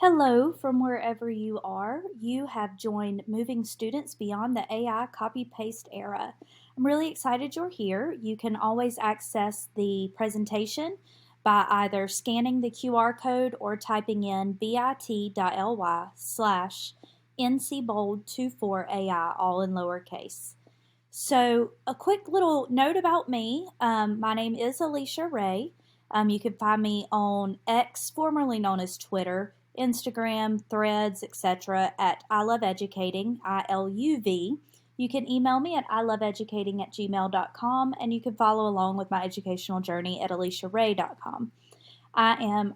Hello from wherever you are. You have joined Moving Students Beyond the AI Copy-Paste Era. I'm really excited you're here. You can always access the presentation by either scanning the QR code or typing in bit.ly/NCBOLD24AI, all in lowercase. So a quick little note about me. My name is Alicia Ray. You can find me on X, formerly known as Twitter, Instagram, Threads, etc. at I Love Educating, ILUV. You can email me at iloveeducating@gmail.com, and you can follow along with my educational journey at aliciaray.com. I am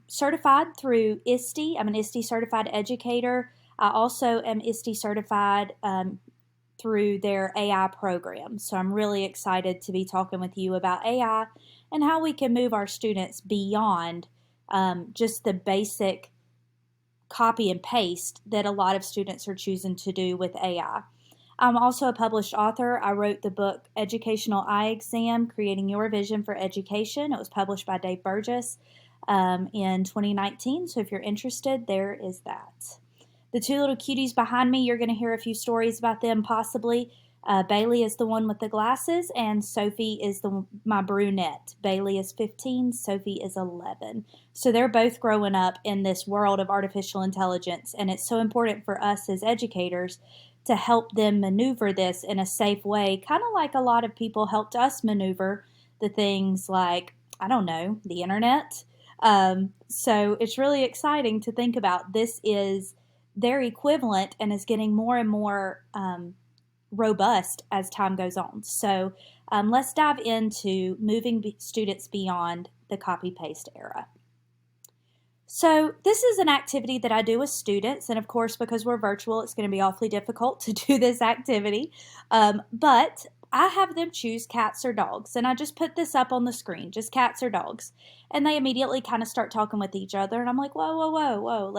certified through ISTE. I'm an ISTE certified educator. I also am ISTE certified through their AI program. So I'm really excited to be talking with you about AI and how we can move our students beyond just the basic copy and paste that a lot of students are choosing to do with AI. I'm also a published author. I wrote the book Educational Eye Exam, Creating Your Vision for Education. It was published by Dave Burgess in 2019. So if you're interested, there is that. The two little cuties behind me, you're going to hear a few stories about them possibly. Bailey is the one with the glasses, and Sophie is my brunette. Bailey is 15, Sophie is 11. So they're both growing up in this world of artificial intelligence, and it's so important for us as educators to help them maneuver this in a safe way, kind of like a lot of people helped us maneuver the things like, I don't know, the internet. So it's really exciting to think about. This is their equivalent and is getting more and more robust as time goes on. So let's dive into moving students beyond the copy-paste era. So this is an activity that I do with students, and of course, because we're virtual, it's going to be awfully difficult to do this activity, but I have them choose cats or dogs, and I just put this up on the screen, just cats or dogs, and they immediately kind of start talking with each other, and I'm like, whoa, whoa, whoa, whoa,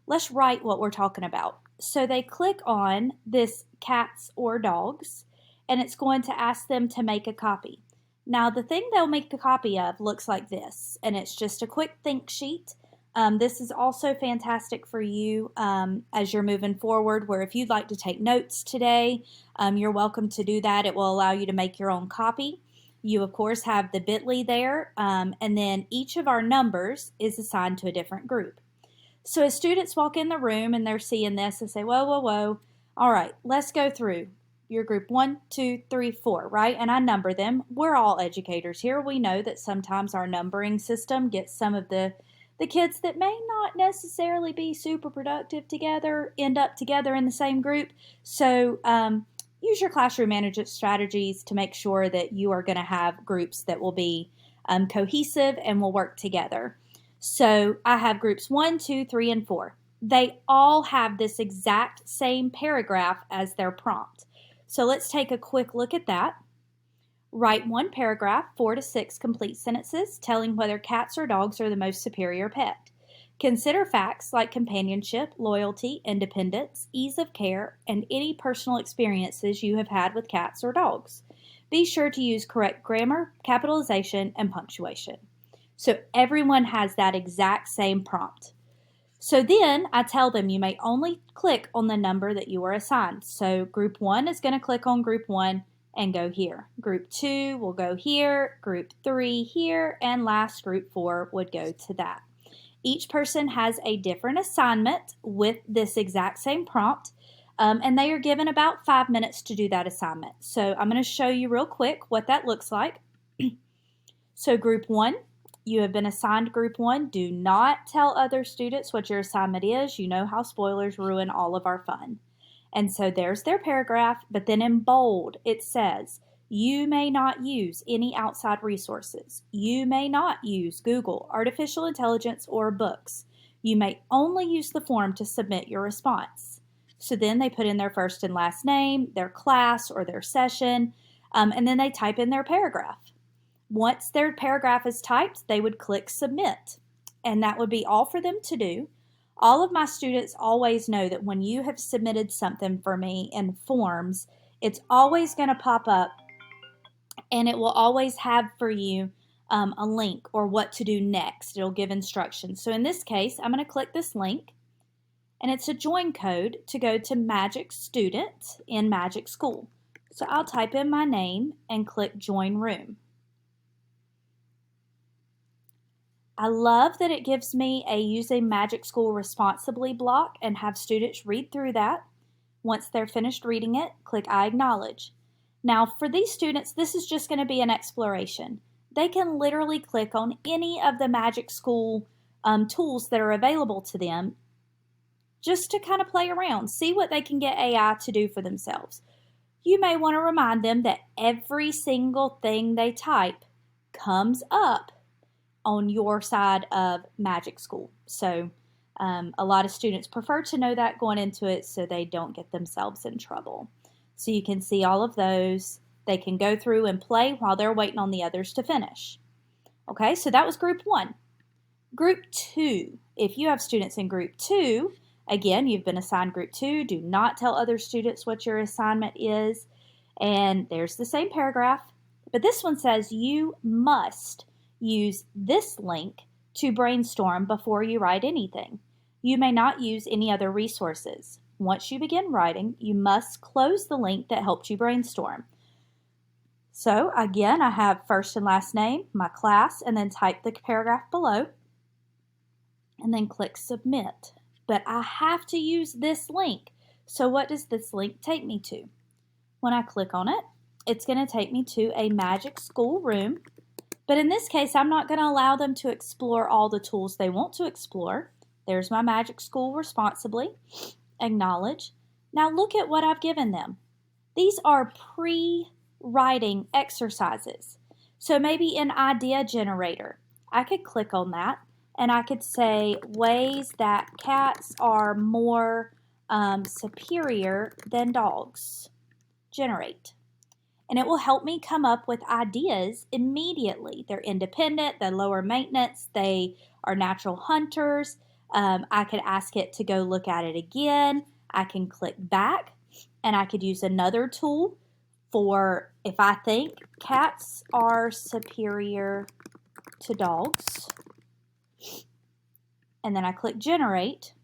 let's write what we're talking about. So they click on this cats or dogs, and it's going to ask them to make a copy. Now, the thing they'll make a copy of looks like this, and it's just a quick think sheet. This is also fantastic for you as you're moving forward, where if you'd like to take notes today, you're welcome to do that. It will allow you to make your own copy. You, of course, have the bit.ly there, and then each of our numbers is assigned to a different group. So as students walk in the room and they're seeing this, they say, whoa, whoa, whoa. All right, let's go through. Your group 1, 2, 3, 4, right? And I number them. We're all educators here. We know that sometimes our numbering system gets some of the kids that may not necessarily be super productive together, end up together in the same group. So use your classroom management strategies to make sure that you are going to have groups that will be cohesive and will work together. So I have groups 1, 2, 3, and 4. They all have this exact same paragraph as their prompt. So let's take a quick look at that. Write one paragraph, 4 to 6 complete sentences, telling whether cats or dogs are the most superior pet. Consider facts like companionship, loyalty, independence, ease of care, and any personal experiences you have had with cats or dogs. Be sure to use correct grammar, capitalization, and punctuation. So everyone has that exact same prompt. So then I tell them you may only click on the number that you are assigned. So group 1 is going to click on group 1 and go here. Group 2 will go here, group 3 here, and last group 4 would go to that. Each person has a different assignment with this exact same prompt, and they are given about 5 minutes to do that assignment. So I'm going to show you real quick what that looks like. So group 1, you have been assigned group 1. Do not tell other students what your assignment is. You know how spoilers ruin all of our fun. And so there's their paragraph, but then in bold it says, you may not use any outside resources. You may not use Google, artificial intelligence, or books. You may only use the form to submit your response. So then they put in their first and last name, their class or their session, and then they type in their paragraph. Once their paragraph is typed, they would click submit, and that would be all for them to do. All of my students always know that when you have submitted something for me in forms, it's always going to pop up, and it will always have for you a link or what to do next. It'll give instructions. So in this case, I'm going to click this link, and it's a join code to go to Magic Student in Magic School. So I'll type in my name and click Join Room. I love that it gives me a Using Magic School Responsibly block and have students read through that. Once they're finished reading it, click I acknowledge. Now for these students, this is just going to be an exploration. They can literally click on any of the Magic School tools that are available to them just to kind of play around, see what they can get AI to do for themselves. You may want to remind them that every single thing they type comes up on your side of Magic School. So a lot of students prefer to know that going into it so they don't get themselves in trouble. So you can see all of those. They can go through and play while they're waiting on the others to finish. Okay, so that was group 1. Group 2, if you have students in group 2, again, you've been assigned group 2. Do not tell other students what your assignment is. And there's the same paragraph, but this one says you must use this link to brainstorm before you write anything. You may not use any other resources. Once you begin writing, you must close the link that helped you brainstorm. So again, I have first and last name, my class, and then type the paragraph below, and then click submit. But I have to use this link. So what does this link take me to? When I click on it, it's going to take me to a Magic School room. But in this case, I'm not going to allow them to explore all the tools they want to explore. There's my Magic School Responsibly. Acknowledge. Now look at what I've given them. These are pre-writing exercises. So maybe in Idea Generator, I could click on that and I could say ways that cats are more superior than dogs. Generate. And it will help me come up with ideas immediately. They're independent, they're lower maintenance, they are natural hunters. I could ask it to go look at it again. I can click back, and I could use another tool for if I think cats are superior to dogs. And then I click generate.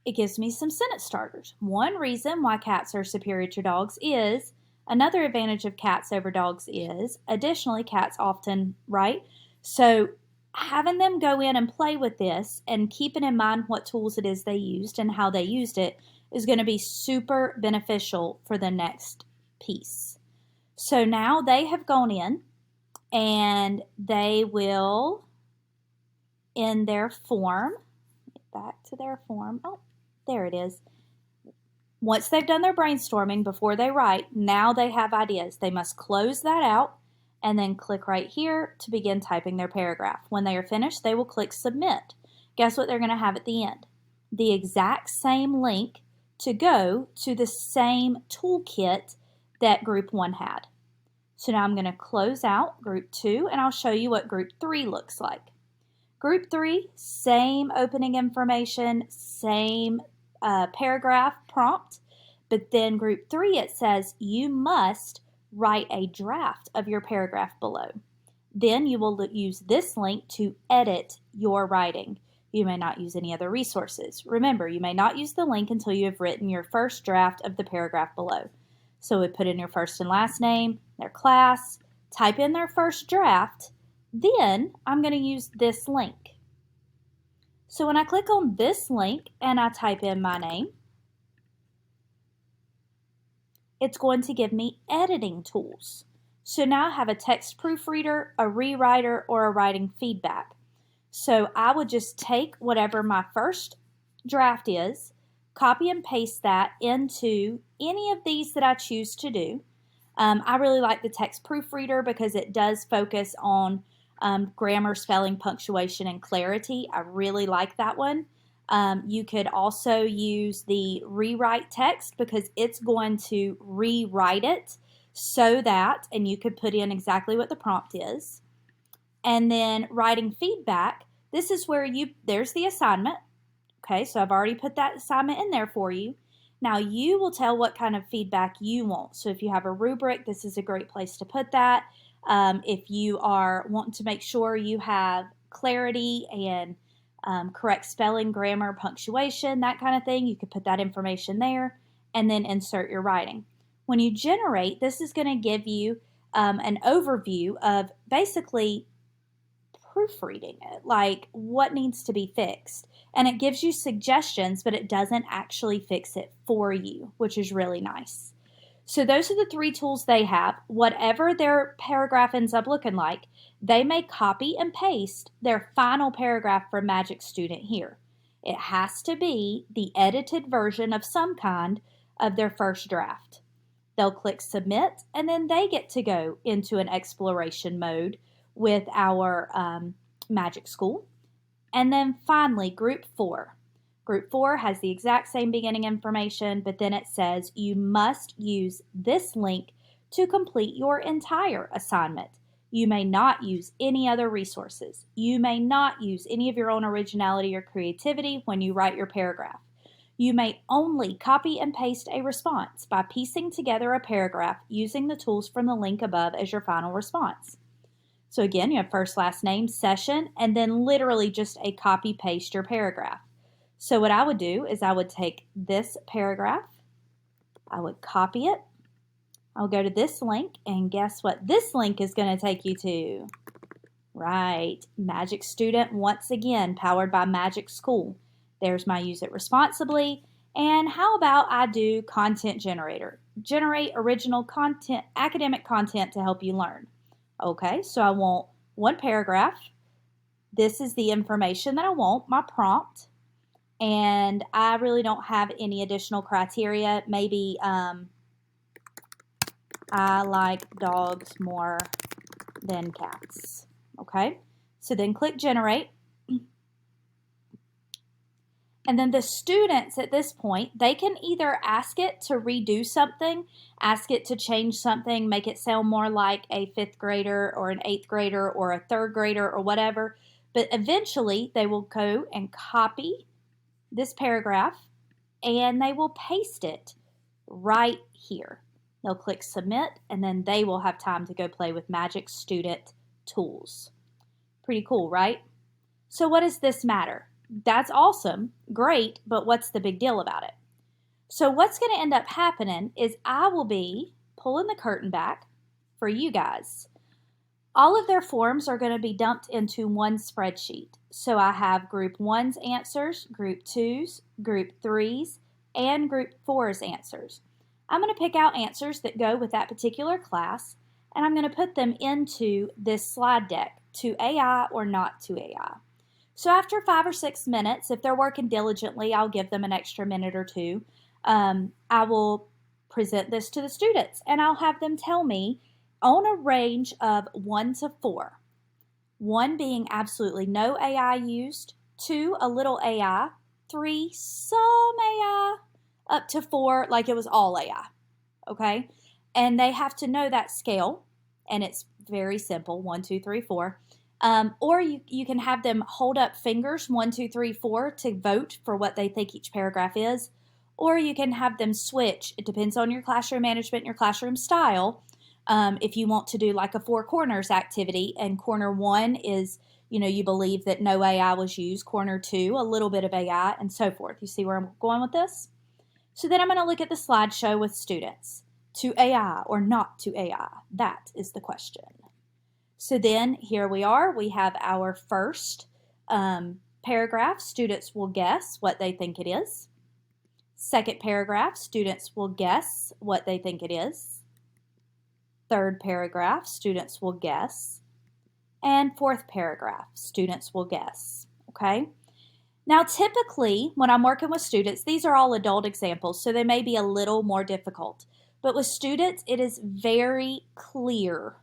It gives me some sentence starters. One reason why cats are superior to dogs is, another advantage of cats over dogs is, additionally, cats often, right? So having them go in and play with this and keeping in mind what tools it is they used and how they used it is going to be super beneficial for the next piece. So now they have gone in and they will, in their form, back to their form, oh, there it is. Once they've done their brainstorming before they write, now they have ideas. They must close that out and then click right here to begin typing their paragraph. When they are finished, they will click submit. Guess what they're going to have at the end? The exact same link to go to the same toolkit that group 1 had. So now I'm going to close out group 2 and I'll show you what group 3 looks like. Group 3, same opening information, same paragraph prompt, but then group 3 it says you must write a draft of your paragraph below. Then you will use this link to edit your writing. You may not use any other resources. Remember, you may not use the link until you have written your first draft of the paragraph below. So we put in your first and last name, their class, type in their first draft, then I'm going to use this link. So when I click on this link and I type in my name, it's going to give me editing tools. So now I have a text proofreader, a rewriter, or a writing feedback. So I would just take whatever my first draft is, copy and paste that into any of these that I choose to do. I really like the text proofreader because it does focus on grammar, spelling, punctuation, and clarity. I really like that one. You could also use the rewrite text because it's going to rewrite it so that, and you could put in exactly what the prompt is. And then writing feedback, this is where there's the assignment. Okay, so I've already put that assignment in there for you. Now you will tell what kind of feedback you want. So if you have a rubric, this is a great place to put that. If you are wanting to make sure you have clarity and correct spelling, grammar, punctuation, that kind of thing, you could put that information there and then insert your writing. When you generate, this is going to give you an overview of basically proofreading it, like what needs to be fixed. And it gives you suggestions, but it doesn't actually fix it for you, which is really nice. So those are the 3 tools they have. Whatever their paragraph ends up looking like, they may copy and paste their final paragraph for Magic Student here. It has to be the edited version of some kind of their first draft. They'll click submit, and then they get to go into an exploration mode with our Magic School. And then finally, Group 4. Group 4 has the exact same beginning information, but then it says you must use this link to complete your entire assignment. You may not use any other resources. You may not use any of your own originality or creativity when you write your paragraph. You may only copy and paste a response by piecing together a paragraph using the tools from the link above as your final response. So again, you have first, last name, session, and then literally just a copy paste your paragraph. So what I would do is I would take this paragraph, I would copy it, I'll go to this link, and guess what this link is going to take you to? Right, Magic Student, once again, powered by Magic School. There's my use it responsibly. And how about I do content generator? Generate original content, academic content to help you learn. Okay, so I want one paragraph. This is the information that I want, my prompt. And I really don't have any additional criteria. Maybe I like dogs more than cats. Okay, so then click generate. And then the students at this point, they can either ask it to redo something, ask it to change something, make it sound more like a 5th grader or an 8th grader or a 3rd grader or whatever. But eventually they will go and copy this paragraph and they will paste it right here. They'll click submit and then they will have time to go play with Magic Student tools. Pretty cool, right? So what does this matter? That's awesome, great, but what's the big deal about it? So what's going to end up happening is I will be pulling the curtain back for you guys. All of their forms are going to be dumped into one spreadsheet. So I have Group 1's answers, Group 2's, Group 3's, and Group 4's answers. I'm going to pick out answers that go with that particular class, and I'm going to put them into this slide deck, to AI or not to AI. So after 5 or 6 minutes, if they're working diligently, I'll give them an extra minute or 2. I will present this to the students, and I'll have them tell me on a range of 1 to 4. 1 being absolutely no AI used, 2 a little AI, 3 some AI, up to 4 like it was all AI. Okay, and they have to know that scale, and it's very simple: 1, 2, 3, 4. Or you can have them hold up fingers 1, 2, 3, 4 to vote for what they think each paragraph is. Or you can have them switch. It depends on your classroom management and your classroom style. If you want to do like a 4 corners activity, and corner 1 is, you believe that no AI was used, corner 2, a little bit of AI, and so forth. You see where I'm going with this? So then I'm going to look at the slideshow with students. To AI or not to AI? That is the question. So then here we are. We have our first paragraph. Students will guess what they think it is. Second paragraph, students will guess what they think it is. Third paragraph, students will guess. And fourth paragraph, students will guess. Okay? Now typically when I'm working with students, these are all adult examples, so they may be a little more difficult. But with students, it is very clear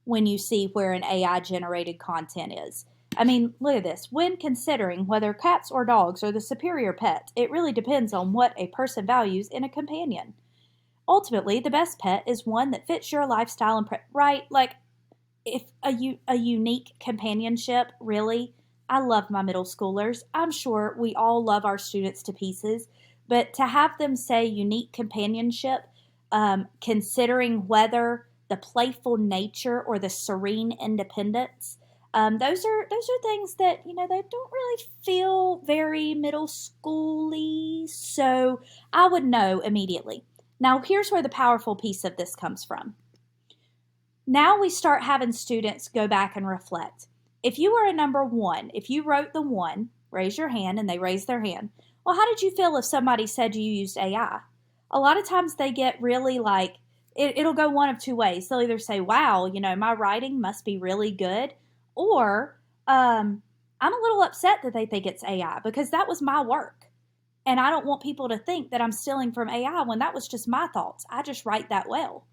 when you see where an AI-generated content is. I mean, look at this. When considering whether cats or dogs are the superior pet, it really depends on what a person values in a companion. Ultimately, the best pet is one that fits your lifestyle and right? Like, if a unique companionship, really. I love my middle schoolers. I'm sure we all love our students to pieces, but to have them say unique companionship, considering whether the playful nature or the serene independence, those are things that they don't really feel very middle schooly. So I would know immediately. Now here's where the powerful piece of this comes from. Now we start having students go back and reflect. If you were a number 1, if you wrote the 1, raise your hand, and they raise their hand. Well, how did you feel if somebody said you used AI? A lot of times they get really like, it'll go one of two ways. They'll either say, wow, my writing must be really good, or I'm a little upset that they think it's AI because that was my work. And I don't want people to think that I'm stealing from AI when that was just my thoughts. I just write that well.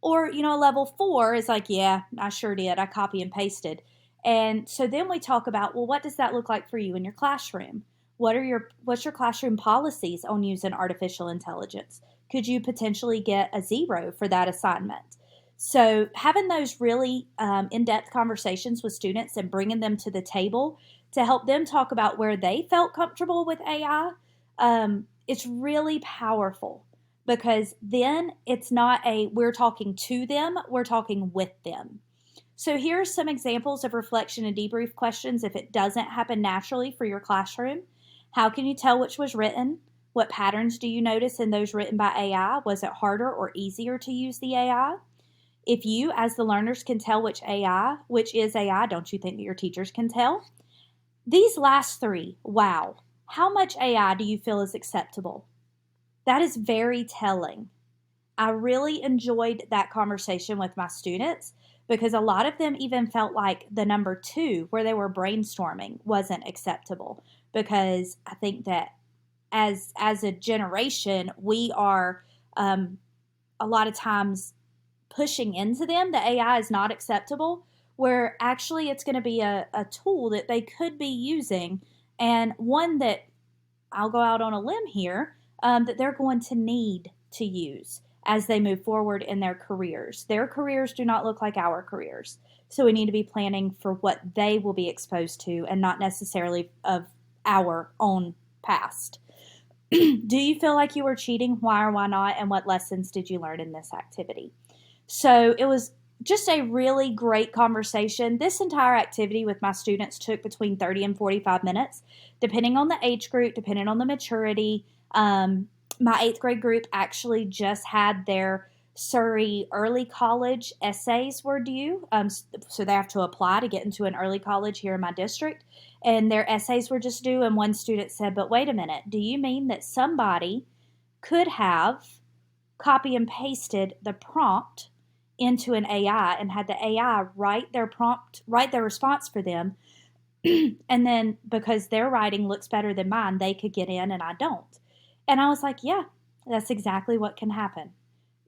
Or, level 4 is like, yeah, I sure did. I copy and pasted. And so then we talk about, well, what does that look like for you in your classroom? What's your classroom policies on using artificial intelligence? Could you potentially get a 0 for that assignment? So having those really in-depth conversations with students and bringing them to the table to help them talk about where they felt comfortable with AI, it's really powerful. Because then it's not we're talking to them, we're talking with them. So here's some examples of reflection and debrief questions if it doesn't happen naturally for your classroom. How can you tell which was written? What patterns do you notice in those written by AI? Was it harder or easier to use the AI? If you, as the learners, can tell which is AI, don't you think that your teachers can tell? These last 3, wow. How much AI do you feel is acceptable? That is very telling. I really enjoyed that conversation with my students because a lot of them even felt like the number 2, where they were brainstorming, wasn't acceptable, because I think that as a generation, we are a lot of times pushing into them that AI is not acceptable, where actually it's going to be a tool that they could be using, and one that I'll go out on a limb here, that they're going to need to use as they move forward in their careers. Their careers do not look like our careers. So we need to be planning for what they will be exposed to and not necessarily of our own past. Do you feel like you were cheating? Why or why not? And what lessons did you learn in this activity? So it was just a really great conversation. This entire activity with my students took between 30 and 45 minutes, depending on the age group, depending on the maturity. My 8th grade group actually just had their Surrey early college essays were due. So they have to apply to get into an early college here in my district. And their essays were just due. And one student said, but wait a minute, do you mean that somebody could have copy and pasted the prompt into an AI and had the AI write their response for them? And then because their writing looks better than mine, they could get in and I don't. And I was like, yeah, that's exactly what can happen.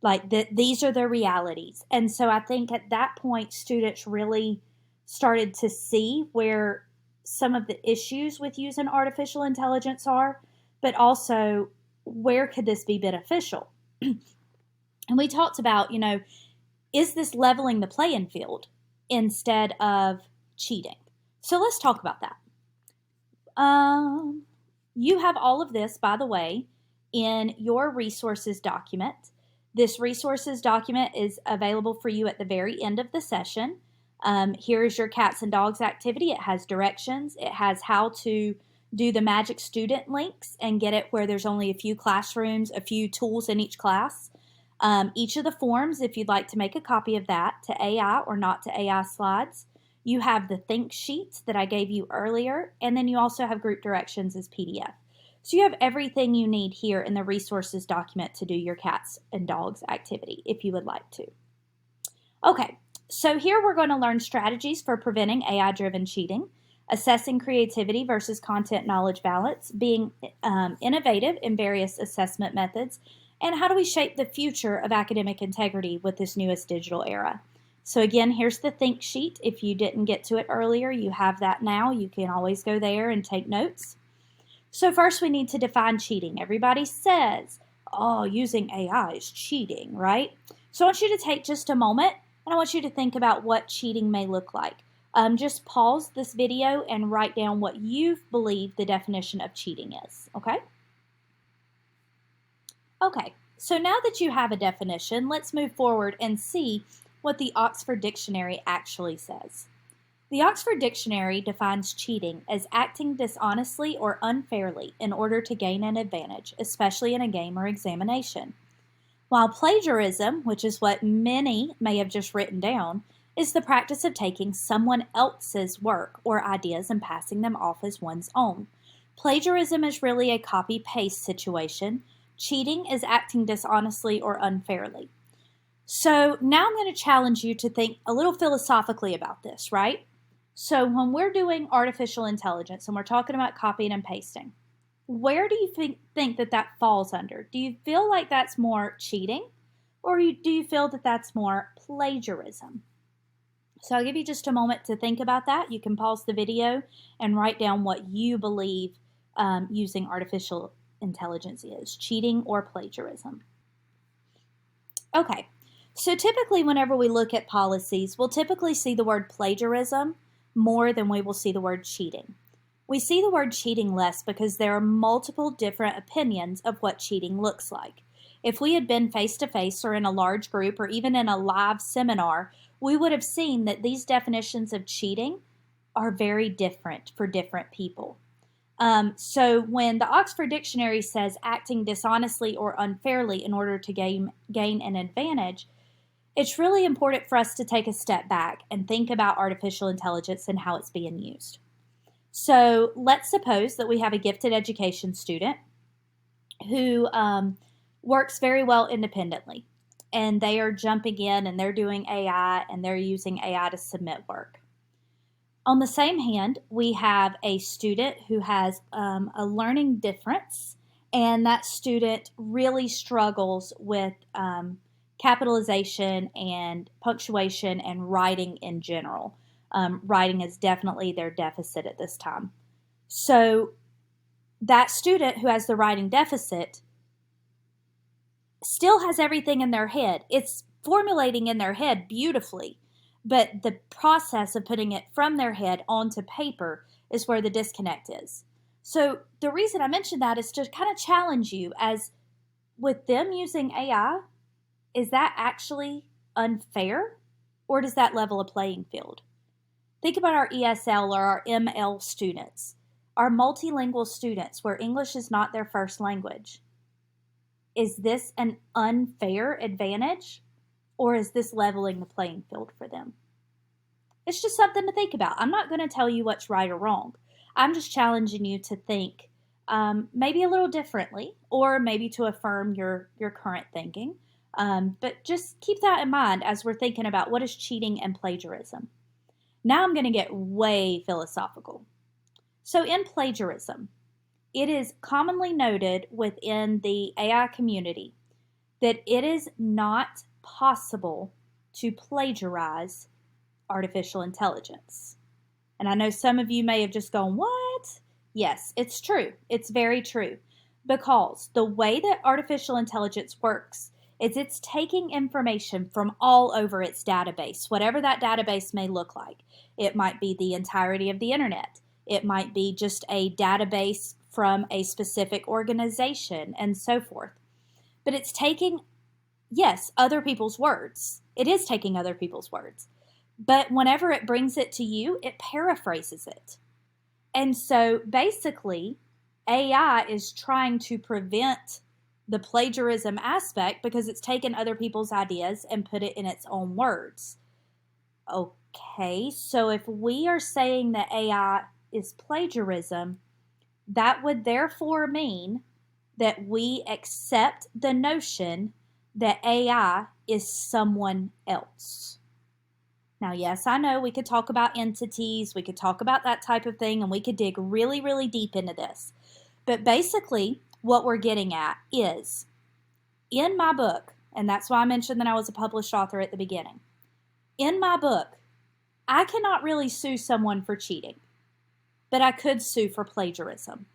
Like these are the realities. And so I think at that point, students really started to see where some of the issues with using artificial intelligence are, but also where could this be beneficial? And we talked about, is this leveling the playing field instead of cheating? So let's talk about that. You have all of this, by the way, in your resources document. This resources document is available for you at the very end of the session. Here's your cats and dogs activity. It has directions. It has how to do the magic student links and get it where there's only a few classrooms, a few tools in each class. Each of the forms, if you'd like to make a copy of that to AI or not to AI slides. You have the think sheets that I gave you earlier, and then you also have group directions as PDF. So you have everything you need here in the resources document to do your cats and dogs activity if you would like to. Okay, so here we're going to learn strategies for preventing AI-driven cheating, assessing creativity versus content knowledge balance, being innovative in various assessment methods, and how do we shape the future of academic integrity with this newest digital era. So again, here's the think sheet. If you didn't get to it earlier, you have that now. You can always go there and take notes. So first we need to define cheating. Everybody says, oh, using AI is cheating, right? So I want you to take just a moment and I want you to think about what cheating may look like. Just pause this video and write down what you believe the definition of cheating is, okay? Okay, so now that you have a definition, let's move forward and see what the Oxford Dictionary actually says. The Oxford Dictionary defines cheating as acting dishonestly or unfairly in order to gain an advantage, especially in a game or examination. While plagiarism, which is what many may have just written down, is the practice of taking someone else's work or ideas and passing them off as one's own. Plagiarism is really a copy-paste situation. Cheating is acting dishonestly or unfairly. So now I'm going to challenge you to think a little philosophically about this, right? So when we're doing artificial intelligence and we're talking about copying and pasting, where do you think that falls under? Do you feel like that's more cheating, or do you feel that that's more plagiarism? So I'll give you just a moment to think about that. You can pause the video and write down what you believe using artificial intelligence is, cheating or plagiarism. Okay, so typically whenever we look at policies, we'll typically see the word plagiarism more than we will see the word cheating. We see the word cheating less because there are multiple different opinions of what cheating looks like. If we had been face-to-face or in a large group or even in a live seminar, we would have seen that these definitions of cheating are very different for different people. So when the Oxford Dictionary says acting dishonestly or unfairly in order to gain an advantage, it's really important for us to take a step back and think about artificial intelligence and how it's being used. So let's suppose that we have a gifted education student who works very well independently, and they are jumping in and they're doing AI and they're using AI to submit work. On the same hand, we have a student who has a learning difference, and that student really struggles with capitalization and punctuation and writing in general. Writing is definitely their deficit at this time. So that student who has the writing deficit still has everything in their head. It's formulating in their head beautifully, but the process of putting it from their head onto paper is where the disconnect is. So the reason I mentioned that is to kind of challenge you, as with them using AI, is that actually unfair, or does that level a playing field? Think about our ESL or our ML students, our multilingual students where English is not their first language. Is this an unfair advantage, or is this leveling the playing field for them? It's just something to think about. I'm not going to tell you what's right or wrong. I'm just challenging you to think maybe a little differently, or maybe to affirm your current thinking. But just keep that in mind as we're thinking about what is cheating and plagiarism. Now I'm going to get way philosophical. So in plagiarism, it is commonly noted within the AI community that it is not possible to plagiarize artificial intelligence. And I know some of you may have just gone, what? Yes, it's true. It's very true. Because the way that artificial intelligence works is it's taking information from all over its database, whatever that database may look like. It might be the entirety of the internet. It might be just a database from a specific organization and so forth. But it's taking, yes, other people's words. It is taking other people's words. But whenever it brings it to you, it paraphrases it. And so basically, AI is trying to prevent the plagiarism aspect because it's taken other people's ideas and put it in its own words. Okay, so if we are saying that AI is plagiarism, that would therefore mean that we accept the notion that AI is someone else. Now, yes, I know we could talk about entities, we could talk about that type of thing, and we could dig really, really deep into this. But basically, what we're getting at is, in my book, and that's why I mentioned that I was a published author at the beginning, in my book, I cannot really sue someone for cheating, but I could sue for plagiarism.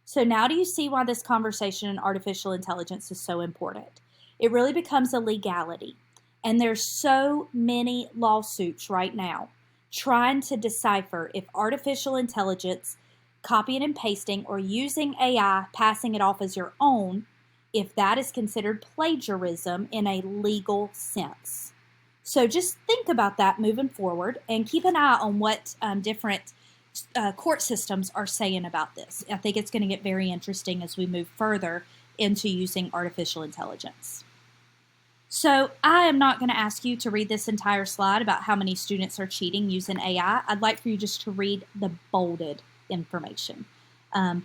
So now do you see why this conversation in artificial intelligence is so important? It really becomes a legality. And there's so many lawsuits right now trying to decipher if artificial intelligence, copying and pasting, or using AI, passing it off as your own, if that is considered plagiarism in a legal sense. So just think about that moving forward and keep an eye on what different court systems are saying about this. I think it's going to get very interesting as we move further into using artificial intelligence. So I am not going to ask you to read this entire slide about how many students are cheating using AI. I'd like for you just to read the bolded information.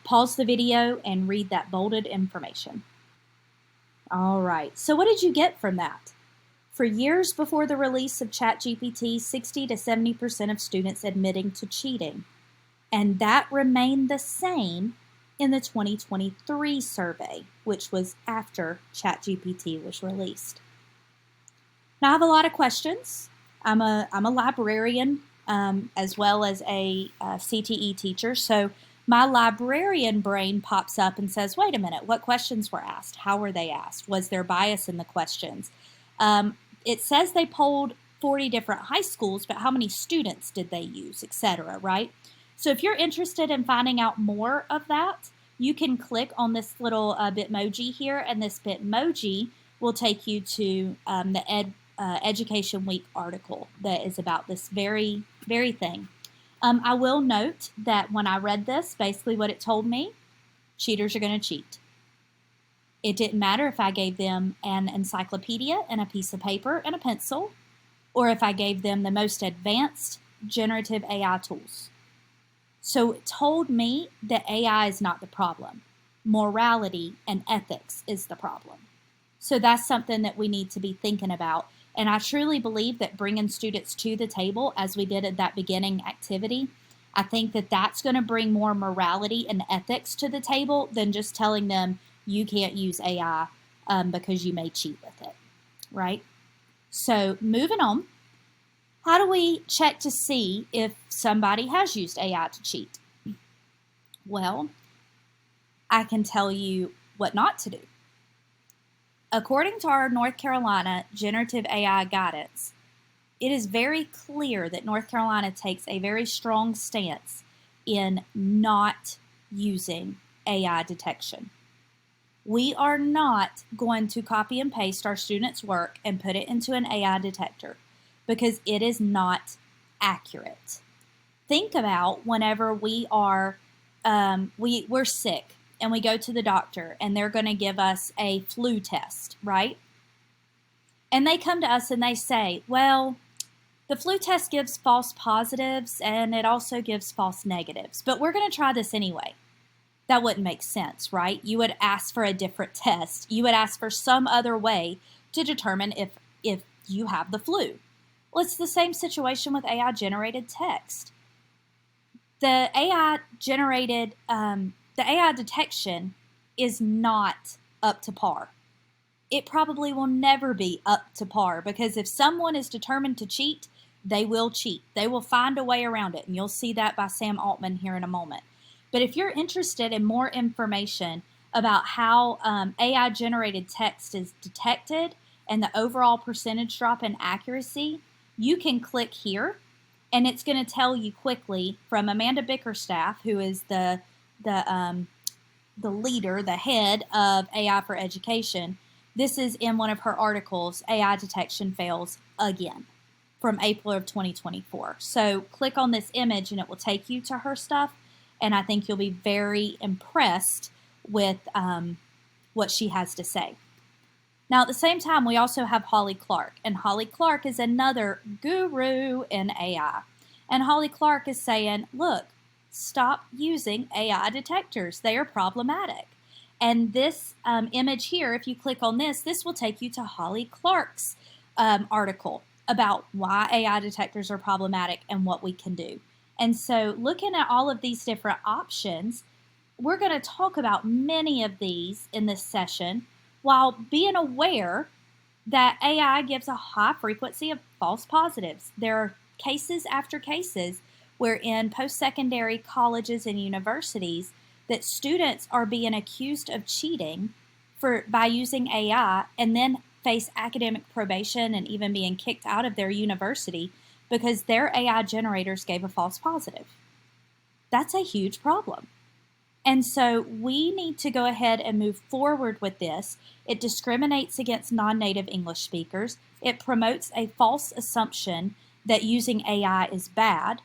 Pause the video and read that bolded information. All right, so what did you get from that? For years before the release of ChatGPT, 60 to 70% of students admitting to cheating. And that remained the same in the 2023 survey, which was after ChatGPT was released. Now, I have a lot of questions. I'm a librarian as well as a CTE teacher, so my librarian brain pops up and says, wait a minute, what questions were asked? How were they asked? Was there bias in the questions? It says they polled 40 different high schools, but how many students did they use, etc., right? So if you're interested in finding out more of that, you can click on this little Bitmoji here, and this Bitmoji will take you to the Education Week article that is about this very thing. I will note that when I read this, basically what it told me, cheaters are going to cheat. It didn't matter if I gave them an encyclopedia and a piece of paper and a pencil, or if I gave them the most advanced generative AI tools. So it told me that AI is not the problem. Morality and ethics is the problem. So that's something that we need to be thinking about. And I truly believe that bringing students to the table, as we did at that beginning activity, I think that that's going to bring more morality and ethics to the table than just telling them you can't use AI because you may cheat with it, right? So moving on, how do we check to see if somebody has used AI to cheat? Well, I can tell you what not to do. According to our North Carolina Generative AI guidance, it is very clear that North Carolina takes a very strong stance in not using AI detection. We are not going to copy and paste our students' work and put it into an AI detector because it is not accurate. Think about whenever we are we're sick and we go to the doctor and they're going to give us a flu test, right? And they come to us and they say, well, the flu test gives false positives and it also gives false negatives, but we're going to try this anyway. That wouldn't make sense, right? You would ask for a different test. You would ask for some other way to determine if you have the flu. Well, it's the same situation with AI-generated text. The AI-generated the AI detection is not up to par. It probably will never be up to par because if someone is determined to cheat, they will cheat. They will find a way around it, and you'll see that by Sam Altman here in a moment. But if you're interested in more information about how AI-generated text is detected and the overall percentage drop in accuracy, you can click here, and it's going to tell you quickly from Amanda Bickerstaff, who is the leader, the head of AI for Education. This is in one of her articles, AI detection fails again, from April of 2024. So click on this image and it will take you to her stuff, and I think you'll be very impressed with what she has to say. Now, at the same time, we also have Holly Clark, and Holly Clark is another guru in AI. And Holly Clark is saying, look, stop using AI detectors. They are problematic. And this image here, if you click on this, this will take you to Holly Clark's article about why AI detectors are problematic and what we can do. And so looking at all of these different options, we're going to talk about many of these in this session while being aware that AI gives a high frequency of false positives. There are cases after cases where in post-secondary colleges and universities that students are being accused of cheating by using AI and then face academic probation and even being kicked out of their university because their AI generators gave a false positive. That's a huge problem. And so we need to go ahead and move forward with this. It discriminates against non-native English speakers. It promotes a false assumption that using AI is bad.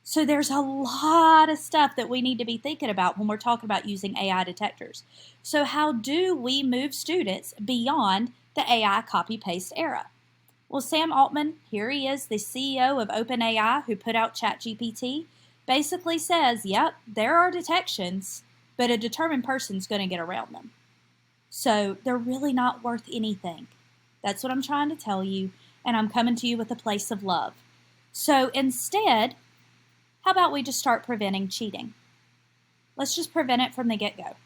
So there's a lot of stuff that we need to be thinking about when we're talking about using AI detectors. So how do we move students beyond the AI copy-paste era? Well, Sam Altman, here he is, the CEO of OpenAI who put out ChatGPT, basically says, yep, there are detections, but a determined person's going to get around them. So they're really not worth anything. That's what I'm trying to tell you, and I'm coming to you with a place of love. So instead, how about we just start preventing cheating? Let's just prevent it from the get-go.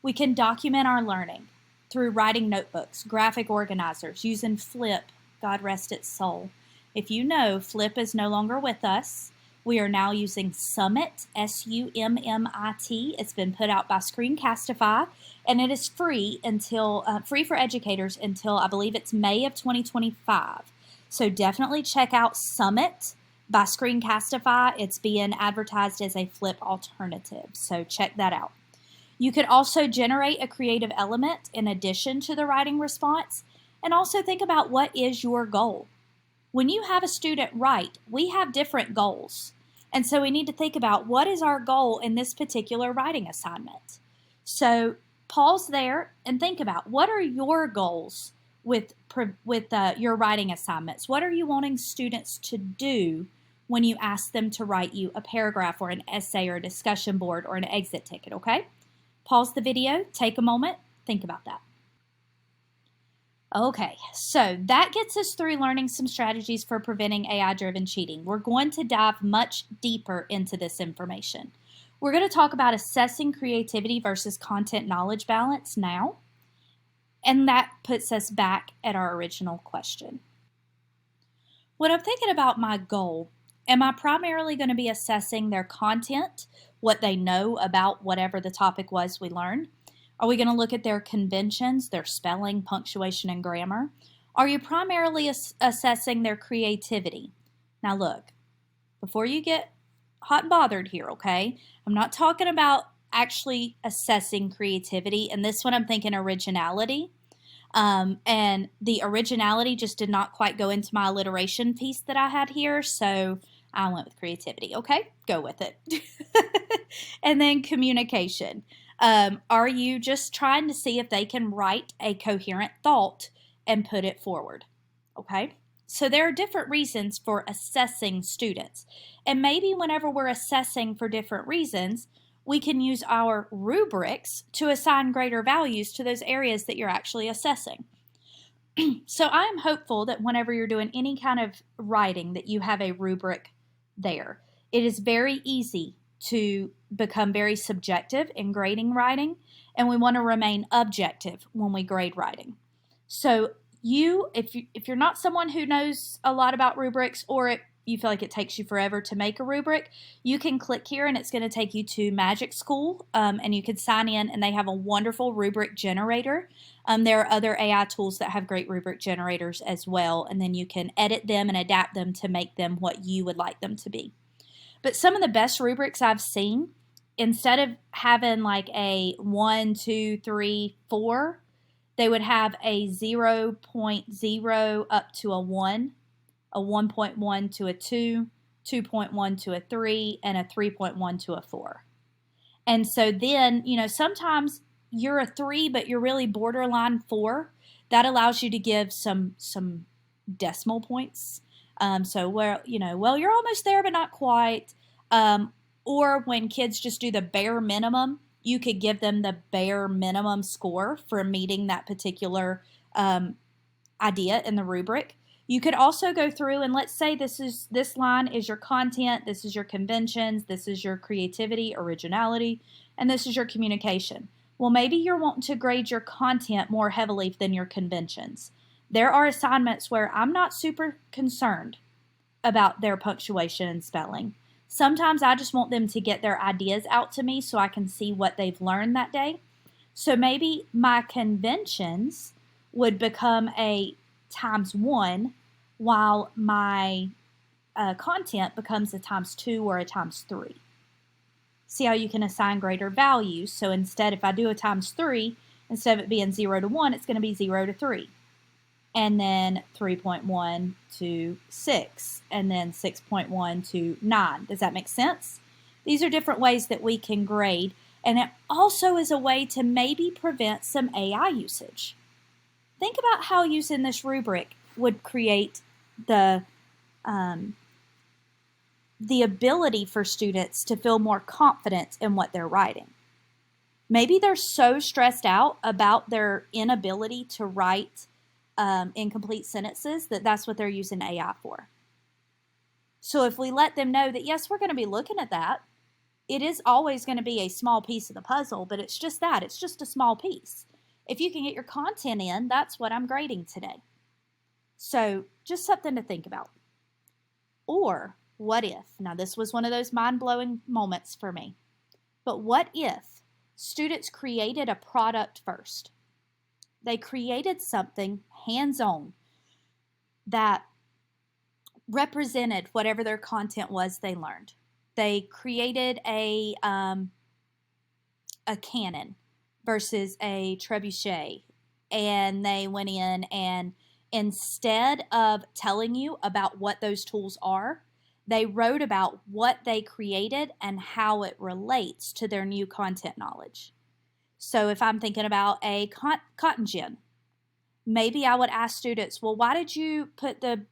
We can document our learning through writing notebooks, graphic organizers, using Flip, God rest its soul. If you know, Flip is no longer with us. We are now using Summit, S-U-M-M-I-T. It's been put out by Screencastify, and it is free until free for educators until I believe it's May of 2025. So definitely check out Summit by Screencastify. It's being advertised as a Flip alternative, so check that out. You could also generate a creative element in addition to the writing response, and also think about what is your goal. When you have a student write, we have different goals. And so we need to think about what is our goal in this particular writing assignment. So pause there and think about what are your goals with your writing assignments. What are you wanting students to do when you ask them to write you a paragraph or an essay or a discussion board or an exit ticket, okay? Pause the video, take a moment, think about that. Okay, so that gets us through learning some strategies for preventing AI-driven cheating. We're going to dive much deeper into this information. We're going to talk about assessing creativity versus content knowledge balance now, and that puts us back at our original question. When I'm thinking about my goal, am I primarily going to be assessing their content, what they know about whatever the topic was we learned? Are we going to look at their conventions, their spelling, punctuation, and grammar? Are you primarily assessing their creativity? Now look, before you get hot and bothered here, okay? I'm not talking about actually assessing creativity. And this one I'm thinking originality. And the originality just did not quite go into my alliteration piece that I had here. So I went with creativity. Okay, go with it. And then communication. Are you just trying to see if they can write a coherent thought and put it forward? Okay, so there are different reasons for assessing students. And maybe whenever we're assessing for different reasons, we can use our rubrics to assign greater values to those areas that you're actually assessing. So I am hopeful that whenever you're doing any kind of writing that you have a rubric there. It is very easy to become very subjective in grading writing, and we want to remain objective when we grade writing. So if you're not someone who knows a lot about rubrics, or you feel like it takes you forever to make a rubric, you can click here and it's going to take you to Magic School, and you can sign in, and they have a wonderful rubric generator. There are other AI tools that have great rubric generators as well, and then you can edit them and adapt them to make them what you would like them to be. But some of the best rubrics I've seen, instead of having like a 1, 2, 3, 4, they would have a 0.0 up to a 1, a 1.1 to a 2, 2.1 to a 3, and a 3.1 to a 4. And so then, sometimes you're a 3, but you're really borderline 4. That allows you to give some decimal points. Well, you're almost there, but not quite. Or when kids just do the bare minimum, you could give them the bare minimum score for meeting that particular idea in the rubric. You could also go through and let's say this line is your content, this is your conventions, this is your creativity, originality, and this is your communication. Well, maybe you're wanting to grade your content more heavily than your conventions. There are assignments where I'm not super concerned about their punctuation and spelling. Sometimes I just want them to get their ideas out to me so I can see what they've learned that day. So maybe my conventions would become a ×1 while my content becomes a ×2 or a ×3. See how you can assign greater values. So instead, if I do a times 3, instead of it being 0 to 1, it's going to be 0 to 3. And then 3.1 to 6. And then 6.1 to 9. Does that make sense? These are different ways that we can grade. And it also is a way to maybe prevent some AI usage. Think about how using this rubric would create the ability for students to feel more confident in what they're writing. Maybe they're so stressed out about their inability to write incomplete sentences that that's what they're using AI for. So if we let them know that, yes, we're going to be looking at that, it is always going to be a small piece of the puzzle, but it's just that. It's just a small piece. If you can get your content in, that's what I'm grading today. So just something to think about. Or what if? Now, this was one of those mind-blowing moments for me. But what if students created a product first? They created something hands-on that represented whatever their content was they learned. They created a cannon versus a trebuchet, and they went in and instead of telling you about what those tools are, they wrote about what they created and how it relates to their new content knowledge. So if I'm thinking about a cotton gin, maybe I would ask students, well, why did you put the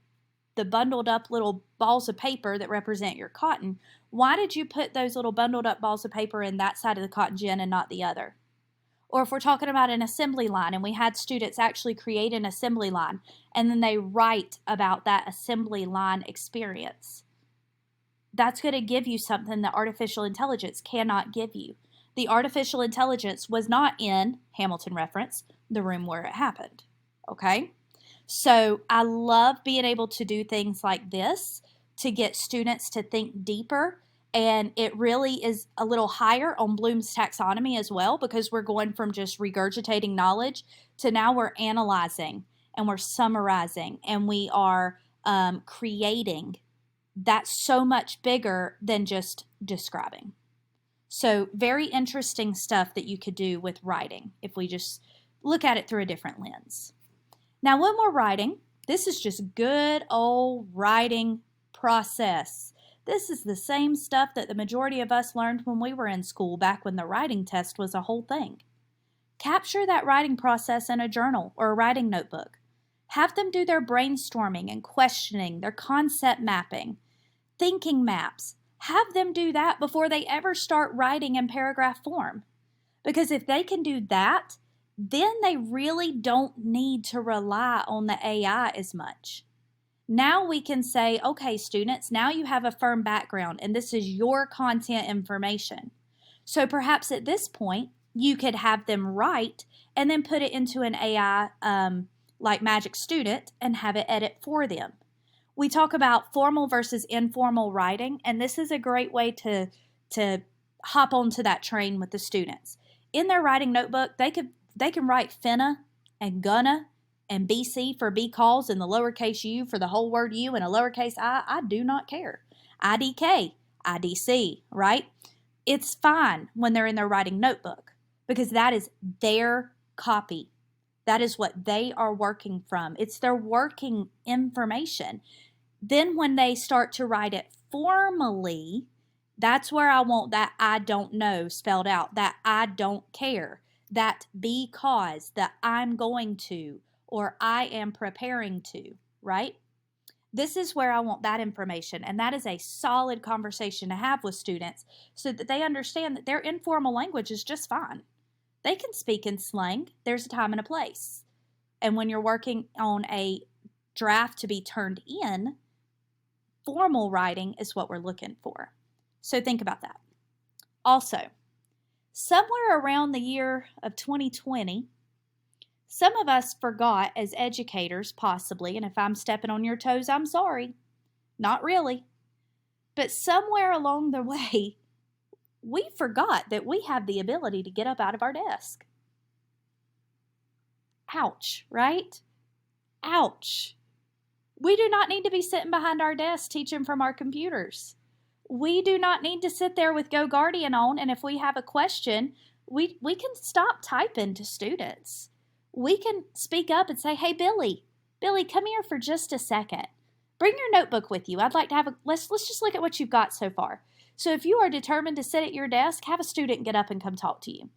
bundled up little balls of paper that represent your cotton? Why did you put those little bundled up balls of paper in that side of the cotton gin and not the other? Or if we're talking about an assembly line and we had students actually create an assembly line and then they write about that assembly line experience, that's going to give you something that artificial intelligence cannot give you. The artificial intelligence was not in, Hamilton reference, the room where it happened. Okay? So I love being able to do things like this to get students to think deeper. And it really is a little higher on Bloom's taxonomy as well, because we're going from just regurgitating knowledge to now we're analyzing and we're summarizing and we are creating. That's so much bigger than just describing. So very interesting stuff that you could do with writing if we just look at it through a different lens. Now, when we're writing, this is just good old writing process. This is the same stuff that the majority of us learned when we were in school, back when the writing test was a whole thing. Capture that writing process in a journal or a writing notebook. Have them do their brainstorming and questioning, their concept mapping, thinking maps. Have them do that before they ever start writing in paragraph form. Because if they can do that, then they really don't need to rely on the AI as much. Now we can say, okay, students, now you have a firm background and this is your content information. So perhaps at this point, you could have them write and then put it into an AI like Magic Student and have it edit for them. We talk about formal versus informal writing, and this is a great way to hop onto that train with the students. In their writing notebook, they can write finna and gonna and BC for be calls and the lowercase u for the whole word you and a lowercase I do not care. IDK, IDC, right? It's fine when they're in their writing notebook because that is their copy. That is what they are working from. It's their working information. Then when they start to write it formally, that's where I want that I don't know spelled out, that I don't care, that because, that I'm going to, or I am preparing to, right? This is where I want that information, and that is a solid conversation to have with students so that they understand that their informal language is just fine. They can speak in slang. There's a time and a place. And when you're working on a draft to be turned in, formal writing is what we're looking for. So think about that. Also, somewhere around the year of 2020, some of us forgot as educators, possibly, and if I'm stepping on your toes, I'm sorry. Not really. But somewhere along the way, we forgot that we have the ability to get up out of our desk. Ouch, right? Ouch. We do not need to be sitting behind our desk teaching from our computers. We do not need to sit there with Go Guardian on, and if we have a question, we can stop typing to students. We can speak up and say, hey, Billy, come here for just a second. Bring your notebook with you. I'd like to have let's just look at what you've got so far. So if you are determined to sit at your desk, have a student get up and come talk to you.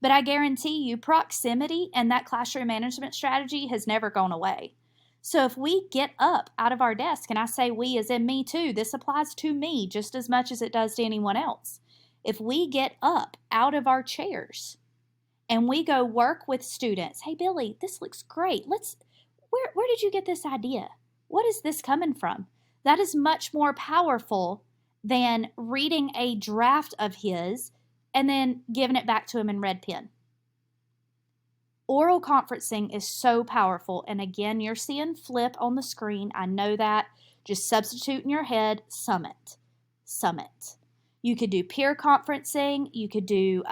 But I guarantee you, proximity and that classroom management strategy has never gone away. So if we get up out of our desk, and I say we as in me too, this applies to me just as much as it does to anyone else. If we get up out of our chairs and we go work with students, hey, Billy, this looks great. Where did you get this idea? What is this coming from? That is much more powerful than reading a draft of his and then giving it back to him in red pen. Oral conferencing is so powerful. And again, you're seeing flip on the screen. I know that. Just substitute in your head, summit. You could do peer conferencing. You could do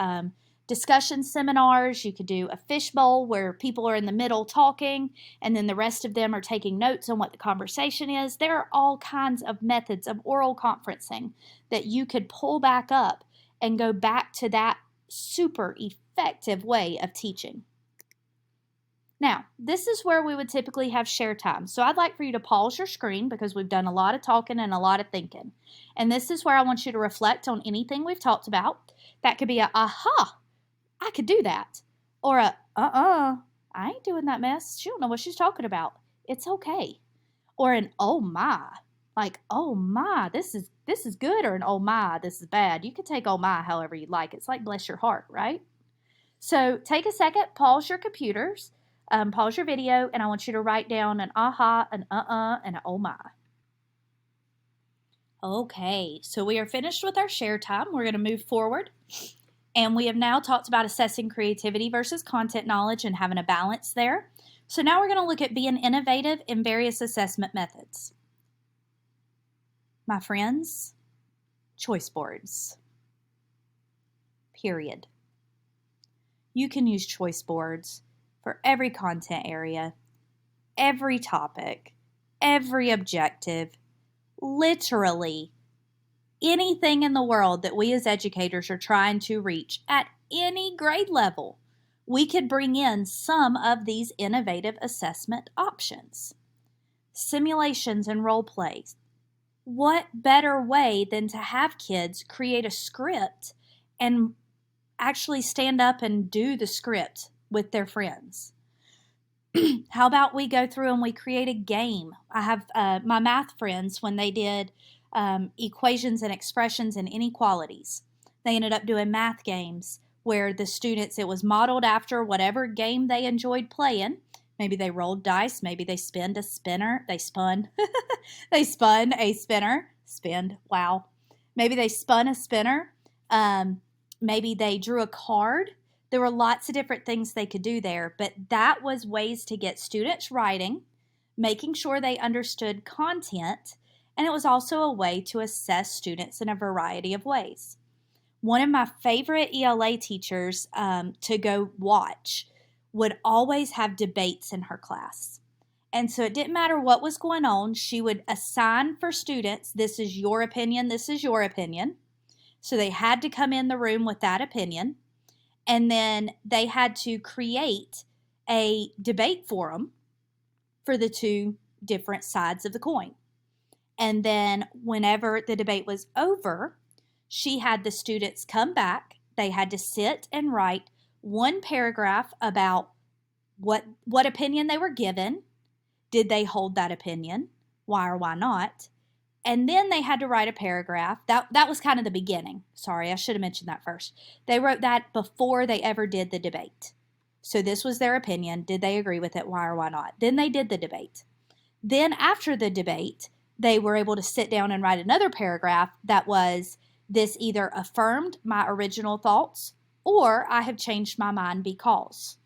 discussion seminars. You could do a fishbowl where people are in the middle talking and then the rest of them are taking notes on what the conversation is. There are all kinds of methods of oral conferencing that you could pull back up and go back to that super effective way of teaching. Now, this is where we would typically have share time. So I'd like for you to pause your screen because we've done a lot of talking and a lot of thinking. And this is where I want you to reflect on anything we've talked about. That could be a, aha, I could do that. Or a, I ain't doing that mess. She don't know what she's talking about. It's okay. Or an, oh my, like, oh my, this is good. Or an, oh my, this is bad. You can take oh my however you like. It's like bless your heart, right? So take a second, pause your computers. Pause your video, and I want you to write down an aha, an and an oh my. Okay, so we are finished with our share time. We're going to move forward. And we have now talked about assessing creativity versus content knowledge and having a balance there. So now we're going to look at being innovative in various assessment methods. My friends, choice boards. Period. You can use choice boards for every content area, every topic, every objective, literally anything in the world that we as educators are trying to reach at any grade level. We could bring in some of these innovative assessment options. Simulations and role plays. What better way than to have kids create a script and actually stand up and do the script with their friends? How about we go through and we create a game? I have my math friends, when they did equations and expressions and inequalities, they ended up doing math games where the students, it was modeled after whatever game they enjoyed playing. Maybe they rolled dice. Maybe they spun a spinner. They spun. They spun a spinner. Spin. Wow. Maybe they spun a spinner. Maybe they drew a card. There were lots of different things they could do there, but that was ways to get students writing, making sure they understood content, and it was also a way to assess students in a variety of ways. One of my favorite ELA teachers to go watch would always have debates in her class. And so it didn't matter what was going on, she would assign for students, this is your opinion, this is your opinion. So they had to come in the room with that opinion. And then they had to create a debate forum for the two different sides of the coin. And then whenever the debate was over, she had the students come back. They had to sit and write one paragraph about what opinion they were given. Did they hold that opinion? Why or why not? And then they had to write a paragraph. That was kind of the beginning. Sorry, I should have mentioned that first. They wrote that before they ever did the debate. So this was their opinion. Did they agree with it? Why or why not? Then they did the debate. Then after the debate, they were able to sit down and write another paragraph that was, this either affirmed my original thoughts or I have changed my mind because.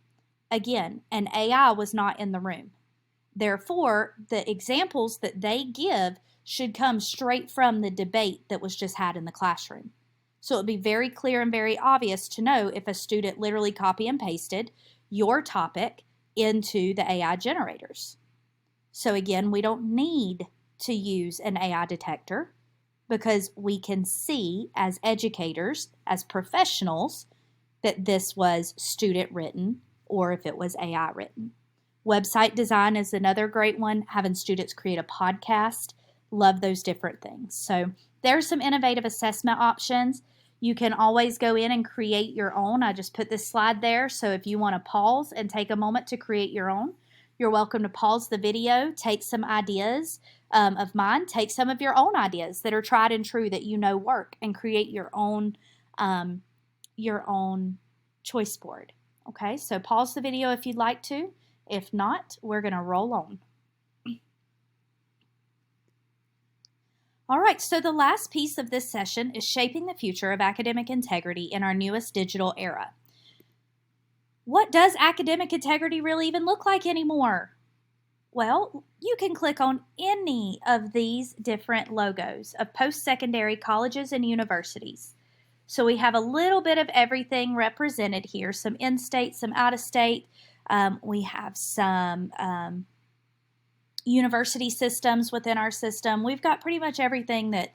Again, an AI was not in the room. Therefore, the examples that they give should come straight from the debate that was just had in the classroom. So it would be very clear and very obvious to know if a student literally copy and pasted your topic into the AI generators. So again, we don't need to use an AI detector. because we can see as educators, as professionals, that this was student written or if it was AI written. Website design is another great one, having students create a podcast. Love those different things. So there's some innovative assessment options. You can always go in and create your own. I just put this slide there, so if you want to pause and take a moment to create your own, you're welcome to pause the video, take some ideas of mine, take some of your own ideas that are tried and true that you know work, and create your own choice board. Okay, so pause the video if you'd like to. If not, we're going to roll on. All right, so the last piece of this session is shaping the future of academic integrity in our newest digital era. What does academic integrity really even look like anymore? Well, you can click on any of these different logos of post-secondary colleges and universities. So we have a little bit of everything represented here, some in-state, some out-of-state. We have some university systems within our system. We've got pretty much everything that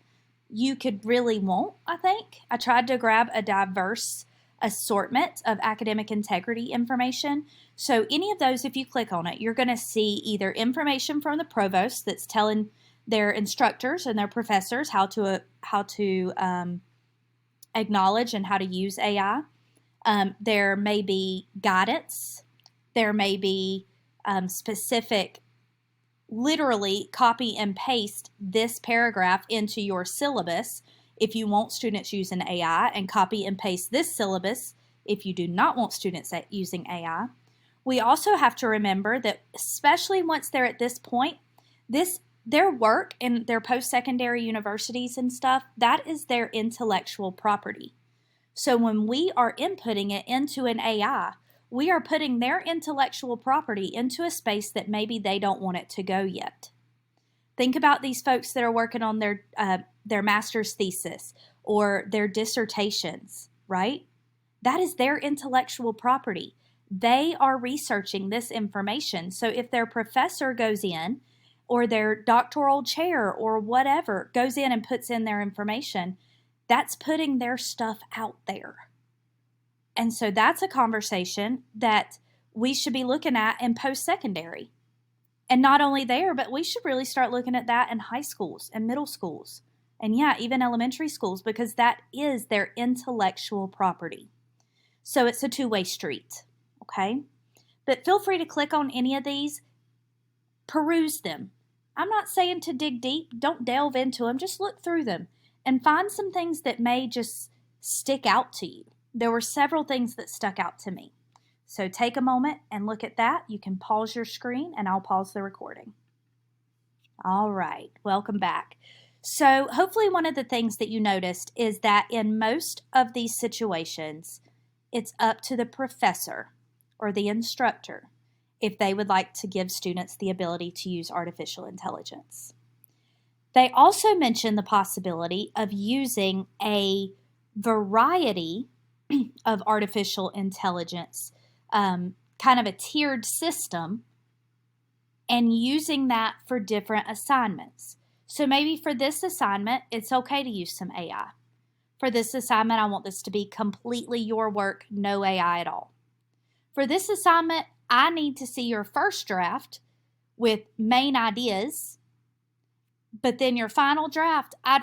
you could really want, I think. I tried to grab a diverse assortment of academic integrity information. So any of those, if you click on it, you're going to see either information from the provost that's telling their instructors and their professors how to acknowledge and how to use AI. There may be guidance. There may be specific, literally copy and paste this paragraph into your syllabus if you want students using AI, and copy and paste this syllabus if you do not want students using AI. We also have to remember that, especially once they're at this point, their work in their post-secondary universities and stuff, that is their intellectual property. So when we are inputting it into an AI, we are putting their intellectual property into a space that maybe they don't want it to go yet. Think about these folks that are working on their master's thesis or their dissertations, right? That is their intellectual property. They are researching this information. So if their professor goes in, or their doctoral chair or whatever goes in and puts in their information, that's putting their stuff out there. And so that's a conversation that we should be looking at in post-secondary. And not only there, but we should really start looking at that in high schools and middle schools. And yeah, even elementary schools, because that is their intellectual property. So it's a two-way street, okay? But feel free to click on any of these, peruse them. I'm not saying to dig deep, don't delve into them, just look through them and find some things that may just stick out to you. There were several things that stuck out to me. So take a moment and look at that. You can pause your screen and I'll pause the recording. All right, welcome back. So hopefully one of the things that you noticed is that in most of these situations, it's up to the professor or the instructor if they would like to give students the ability to use artificial intelligence. They also mention the possibility of using a variety of artificial intelligence, kind of a tiered system, and using that for different assignments. So maybe for this assignment, it's okay to use some AI. For this assignment, I want this to be completely your work, no AI at all. For this assignment, I need to see your first draft with main ideas, but then your final draft, I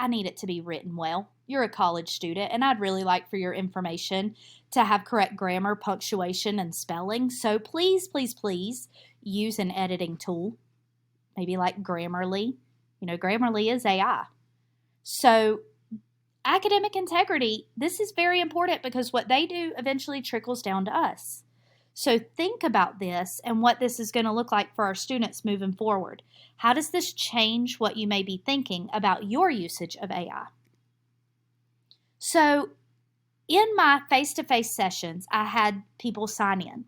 need it to be written well. You're a college student, and I'd really like for your information to have correct grammar, punctuation, and spelling. So please, please, please use an editing tool, maybe like Grammarly. Grammarly is AI. So academic integrity, this is very important because what they do eventually trickles down to us. So think about this and what this is going to look like for our students moving forward. How does this change what you may be thinking about your usage of AI? So in my face-to-face sessions, I had people sign in.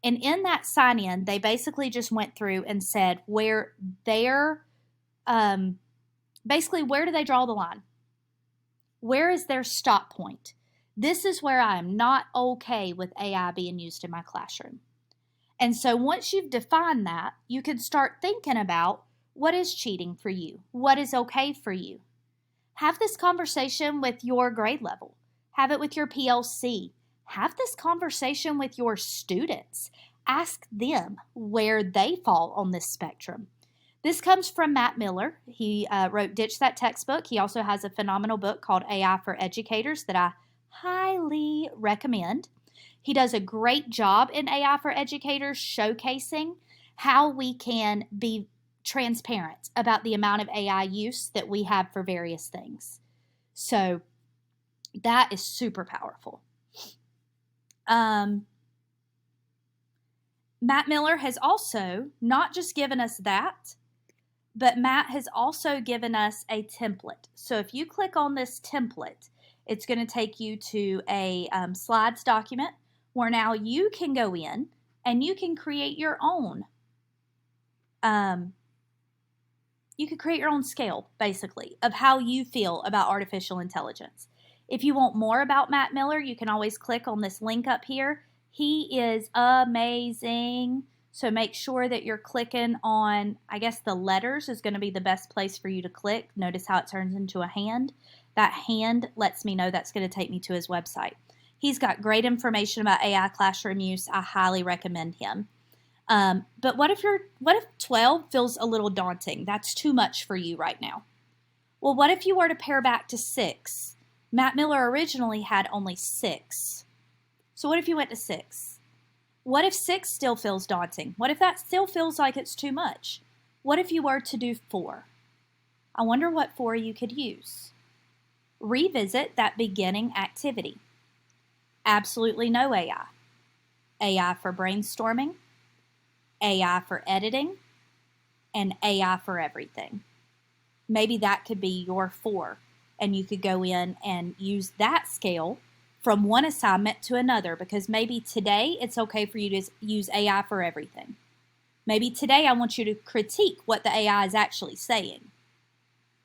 And in that sign-in, they basically just went through and said where do they draw the line? Where is their stop point? This is where I am not okay with AI being used in my classroom. And so once you've defined that, you can start thinking about What is cheating for you? What is okay for you? Have this conversation with your grade level. Have it with your PLC. Have this conversation with your students. Ask them where they fall on this spectrum. This comes from Matt Miller. He wrote Ditch That Textbook. He also has a phenomenal book called AI for Educators that I highly recommend. He does a great job in AI for Educators showcasing how we can be transparent about the amount of AI use that we have for various things. So that is super powerful. Matt Miller has also not just given us that, but Matt has also given us a template. So if you click on this template, it's going to take you to a slides document where now you can go in and you can create your own scale, basically, of how you feel about artificial intelligence. If you want more about Matt Miller, you can always click on this link up here. He is amazing. So make sure that you're clicking on, I guess the letters is going to be the best place for you to click. Notice how it turns into a hand. That hand lets me know that's going to take me to his website. He's got great information about AI classroom use. I highly recommend him. But what if 12 feels a little daunting? That's too much for you right now. Well, what if you were to pare back to 6? Matt Miller originally had only 6. So what if you went to 6? What if 6 still feels daunting? What if that still feels like it's too much? What if you were to do 4? I wonder what 4 you could use. Revisit that beginning activity. Absolutely no AI. AI for brainstorming, AI for editing, and AI for everything. Maybe that could be your 4, and you could go in and use that scale from one assignment to another, because maybe today it's okay for you to use AI for everything. Maybe today I want you to critique what the AI is actually saying.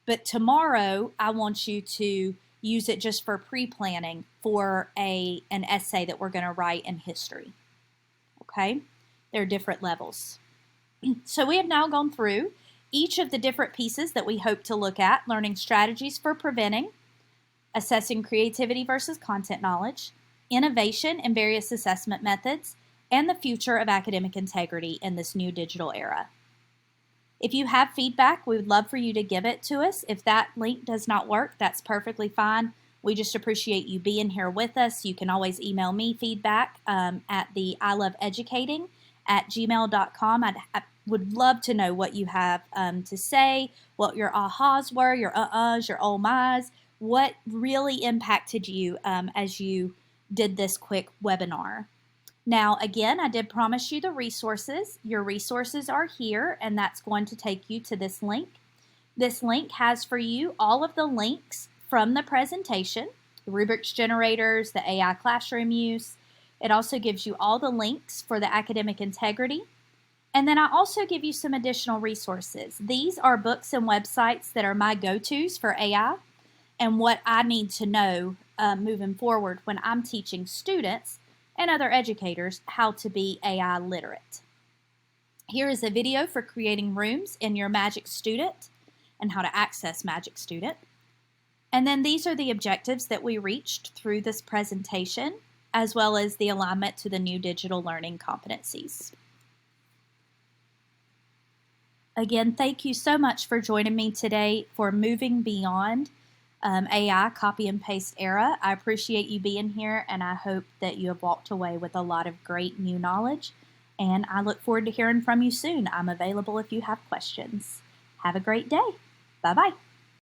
But tomorrow I want you to use it just for pre-planning for an essay that we're going to write in history. Okay? There are different levels. So we have now gone through each of the different pieces that we hope to look at: learning strategies for preventing, assessing creativity versus content knowledge, innovation and various assessment methods, and the future of academic integrity in this new digital era. If you have feedback, we would love for you to give it to us. If that link does not work, that's perfectly fine. We just appreciate you being here with us. You can always email me feedback at the iloveeducating@gmail.com. I would love to know what you have to say, what your ahas were, your uh-uhs, your oh my's, what really impacted you as you did this quick webinar. Now, again, I did promise you the resources. Your resources are here, and that's going to take you to this link. This link has for you all of the links from the presentation, the rubrics generators, the AI classroom use. It also gives you all the links for the academic integrity. And then I also give you some additional resources. These are books and websites that are my go-tos for AI and what I need to know moving forward when I'm teaching students and other educators how to be AI literate. Here is a video for creating rooms in your Magic Student and how to access Magic Student. And then these are the objectives that we reached through this presentation, as well as the alignment to the new digital learning competencies. Again, thank you so much for joining me today for Moving Beyond AI Copy and Paste Era. I appreciate you being here, and I hope that you have walked away with a lot of great new knowledge, and I look forward to hearing from you soon. I'm available if you have questions. Have a great day. Bye-bye.